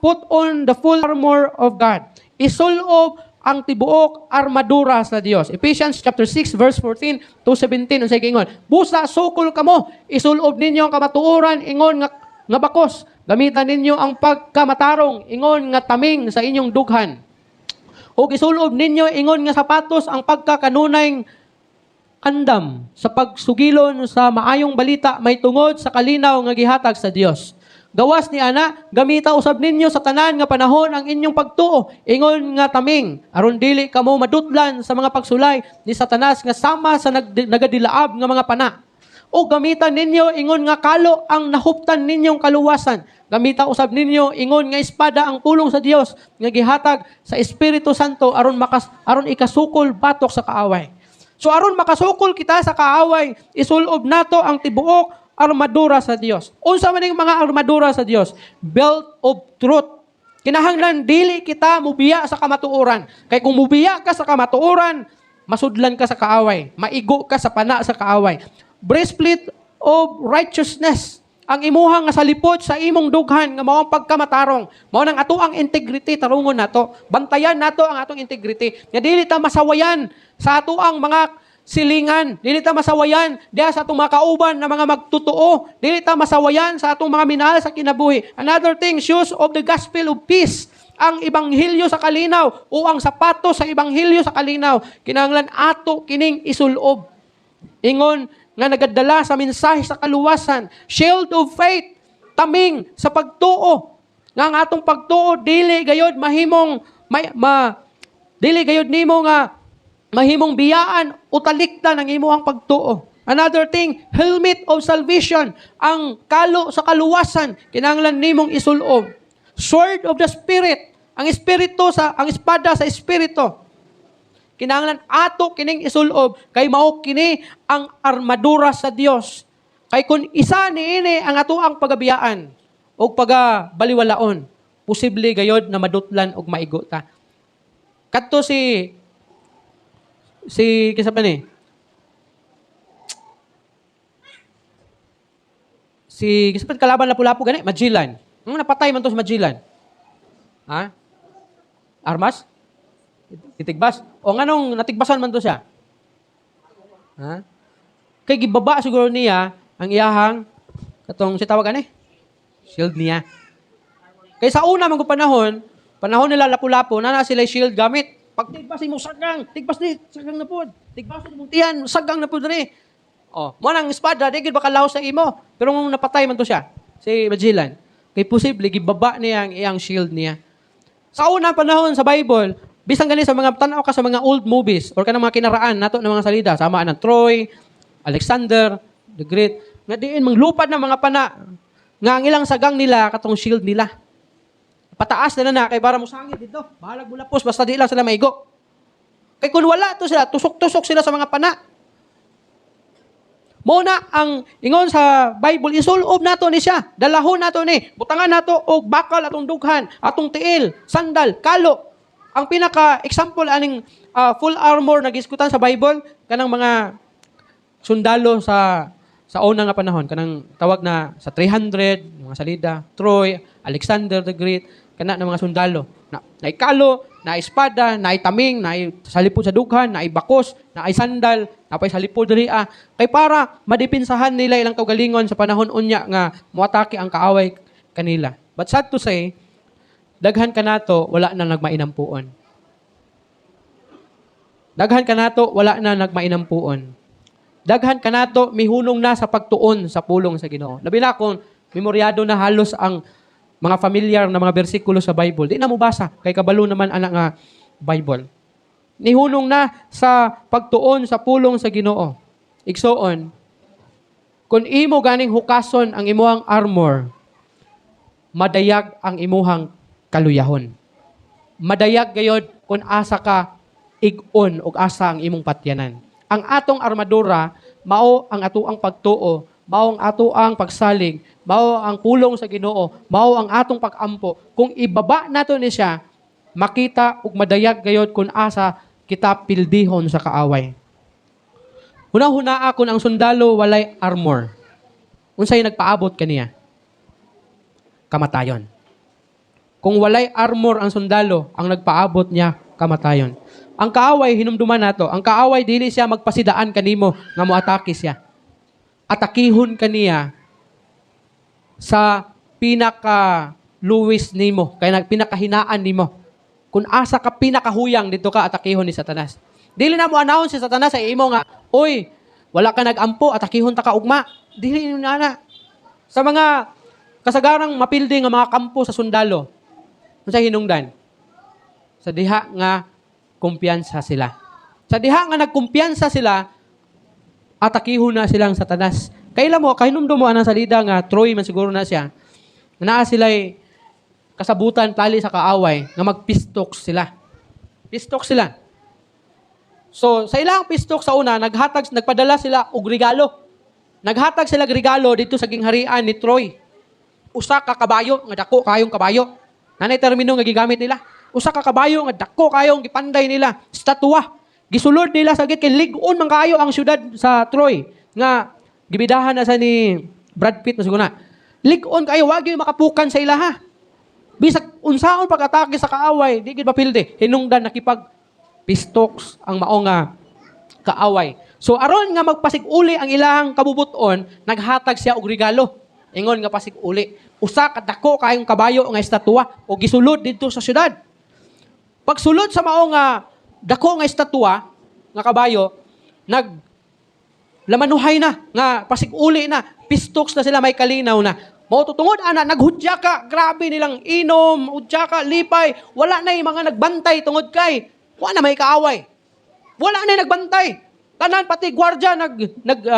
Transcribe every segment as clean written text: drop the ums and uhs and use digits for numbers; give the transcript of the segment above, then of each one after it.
put on the full armor of God. Isulob ang tibuok armadura sa Dios. Ephesians chapter 6 verse 14 to 17 unsay giingon, busa sukol kamo, isulob ninyo ang kamatuoran ingon nga bakos. Gamitan ninyo ang pagkamatarong ingon nga taming sa inyong dughan. O isulob ninyo ingon nga sapatos ang pagkakanunay andam sa pagsugilon sa maayong balita may tungod sa kalinaw nga gihatag sa Dios. Gawas ni ana, gamita usab ninyo sa tanan nga panahon ang inyong pagtuo, ingon nga taming, aron dili kamo madutlan sa mga pagsulay ni Satanas nga sama sa nagadilaab nga mga pana. O gamitan ninyo ingon nga kalo ang nahuptan ninyong kaluwasan. Gamita usab ninyo ingon nga espada ang pulong sa Dios nga gihatag sa Espiritu Santo aron ikasukol batok sa kaaway. So aron makasukol kita sa kaaway, isulob nato ang tibuok armadura sa Dios. Unsa man ning mga armadura sa Dios? Belt of truth. Kinahanglan dili kita mubiya sa kamatuoran. Kay kung mubiya ka sa kamatuoran, masudlan ka sa kaaway, maigo ka sa pana sa kaaway. Breastplate of righteousness. Ang imuhang nga salipot sa imong dughan nga mao ang pagkamatarong. Mao nang ato ang integrity tarungon nato. Bantayan nato ang atong integrity. Nga dili ta masawayan sa ato ang mga silingan. Dili ta masawayan diha sa atong mga kauban na mga magtotoo. Dili ta masawayan sa atong mga minahal sa kinabuhi. Another thing, shoes of the gospel of peace. Ang ebanghelyo sa kalinaw o ang sapatos sa ebanghelyo sa kalinaw. Kinahanglan ato kining isulob. Ingon nga nagadala sa mensahe sa kaluwasan. Shield of faith, taming sa pagtuo. Nga ang atong pagtuo dili gayud mahimong dili gayud nimo nga mahimong biyaan o talikdan ang imuhang pagtuo. Another thing, helmet of salvation, ang kalo sa kaluwasan, kinahanglan nimong isulob. Sword of the Spirit, ang espada sa Espiritu. Kinahanglan ato kining isulob, kay mao kini ang armadura sa Dios. Kay kun isa niini ang ato ang pagabiyaan o pagabaliwalaon, posible gayod na madutlan og maigo ta. Kadto si kisa pa ni? Kisa pa kalaban lapu-lapu gani? Magellan. Nung napatay man to si Magellan. Ha? Armas? Titigbas? O nganong natigbasan man to siya? Ha? Kay gibaba siguro niya ang iyahang katong si tawag ani? Shield niya. Kay sa una man panahon nila lapu-lapu, na sila shield gamit. Pag tigbas mo sagang, sagang na pod. Tigbas mo tiyan, sagang na pod rin. Oh, mo nang espada, di gid bakalaw sa imo. Pero nung napatay man to siya, si Magellan, kay posible gibaba niya ang iyang shield niya. Sa unang panahon sa Bible, bisan gani sa mga tanaw ka sa mga old movies or kanang mga kinaraan nato ng mga salida, sama ng Troy, Alexander the Great, nga diin manglupad ng mga pana nga ang ilang sagang nila katong shield nila. Pataas na kay para musangit dito. Bahalag bulapos, basta di lang sila maigo. Kay kung wala to sila, tusok-tusok sila sa mga pana. Muna ang ingon sa Bible, isulob nato ni siya. Dalahon nato ni. Butangan nato og bakal atong dughan, atong tiil, sandal, kalo. Ang pinaka-example aning full armor na giskutan sa Bible, kanang mga sundalo sa una nga panahon, kanang tawag na sa 300, mga salida, Troy, Alexander the Great, kana ng mga sundalo. Naay kalo, naay espada, naay taming, naay salipod sa dughan, naay bakos, naay sandal, napay salipod diri kay para madipinsahan nila ilang kaugalingon sa panahon unya nga moatake ang kaaway kanila. But sad to say, daghan kanato wala na nagmainampuon. Daghan kanato wala na nagmainampuon. Daghan kanato mihunong na sa pagtuon sa pulong sa Ginoo. Labi na kung memoryado na halos ang mga familiar na mga bersikulo sa Bible. Di na mo basa, kay kabalo naman anak nga Bible. Nihunong na sa pagtuon sa pulong sa Ginoo. Igsoon, kung imo ganing hukason ang imuhang armor, madayag ang imuhang kaluyahon. Madayag gayod kung asa ka ig-on o asa ang imong patyanan. Ang atong armadura, mao ang atoang pagtuo, mao ang atoang pagsalig, mao ang pulong sa Ginoo, mao ang atong pag-ampo. Kung ibaba nato ni siya, makita ug madayag gayod kung asa kita pildihon sa kaaway. Huna-hunaa kung ang sundalo walay armor. Unsay nagpaabot kaniya? Kamatayon. Kung walay armor ang sundalo, ang nagpaabot niya kamatayon. Ang kaaway, hinumduman nato, ang kaaway, dili siya magpasidaan kanimo nga moatake siya. Atakihon kaniya sa pinaka-luwis nimo, kaya pinakahinaan nimo. Kung asa ka pinakahuyang, dito ka atakihon ni Satanas. Dili na mo announce si Satanas sa imo nga, oy, wala ka nag-ampo, atakihon ta ka ugma. Dili na. Sa mga kasagarang mapildi nga mga kampo sa sundalo, sa hinungdan, sa diha nga kumpiyansa sila. Sa diha nga nagkumpiyansa sila, atakihon na silang Satanas. Kailan mo, kahinumdo mo anang salida nga, Troy man siguro na siya, naa sila'y kasabutan tali sa kaaway, nga magpistok sila. Pistok sila. So, sa ilang pistok sa una, nagpadala sila og regalo. Naghatag sila og regalo dito sa gingharian ni Troy. Usa ka kabayo, nga dako kayong kabayo. Nanay termino nga gigamit nila. Usa ka kabayo nga dako kayong gipanday nila. Statua. Gisulod nila sa git kay lig-on man kayo ang syudad sa Troy nga gibidahan na sa ni Brad Pitt na siguro na. Lig-on kayo wag yung makapukan sa ilaha. Bisag unsaon pag-atake sa kaaway, di gid mapilde. Hinungdan nakipag pistoks ang mao nga kaaway. So aron nga magpasig-uli ang ilahang kabubuton, naghatag siya og regalo. Ingon nga pasig-uli. Usa ka dako kayong kabayo nga estatwa o gisulod dito sa syudad. Pagsulod sa mao nga dako nga estatwa nga kabayo, lamanuhay na nga pasig-uli na, pistoks na sila, may kalinaw na. Mao tutungod ana naghudya ka, grabe nilang inom, udya ka, lipay, wala na yung mga nagbantay tungod kay wala na may kaaway. Wala na yung nagbantay. Tanan pati gwardiya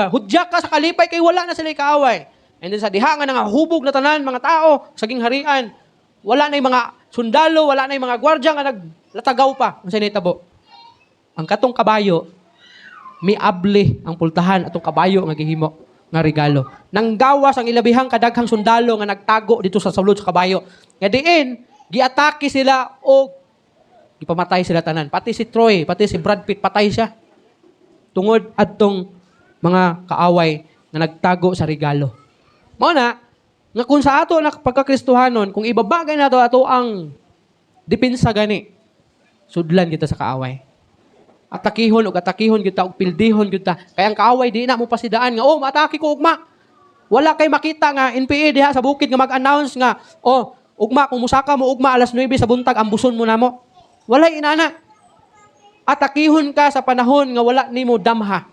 hudya ka sa kalipay kay wala na sila kaaway. And then sa diha nga hubog na tanan mga tao sa gingharian, wala na yung mga sundalo, wala na yung mga gwardiya nga naglatagaw pa. Ang sinitabo. Ang katong kabayo, miable ang pultahan atong kabayo nga gihimo nga regalo. Nanggawas ang ilabihang kadaghang sundalo nga nagtago dito sa sulod sa kabayo. Nga diin, giatake sila o ipamatay sila tanan. Pati si Troy, pati si Brad Pitt, patay siya. Tungod adtong mga kaaway nga nagtago sa regalo. Mao na, nga kung sa ato na pagkakristohanon, kung ibabagay nato ato ang depensa gani, sudlan kita sa kaaway. Atakihon kita og pildihon kita. Kaya ang kaaway di na mo pasidaan nga, matake ko ugma. Wala kay makita nga NPA diha sa bukid nga mag-announce nga, ugma kung musaka mo ugma alas 9 sa buntag ambuson mo namo. Wala inana. Atakihon ka sa panahon nga wala nimo damha.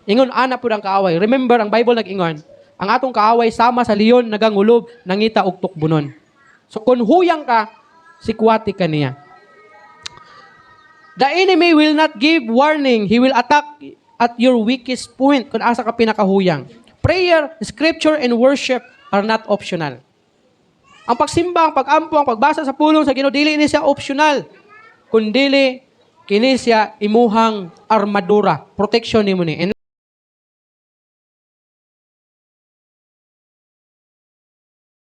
Ingon ana pud ang kaaway. Remember ang Bible nag-ingon, ang atong kaaway sama sa leon nagangulob nangita og tukbunon. So kung huyang ka, sikwati ka niya. The enemy will not give warning. He will attack at your weakest point kung asa ka pinakahuyang. Prayer, scripture, and worship are not optional. Ang pagsimba, ang pag-ampo, ang pagbasa sa pulong sa Ginoo, dili ni siya optional. Kundili, kini siya imuhang armadura. Protection ni mo ni.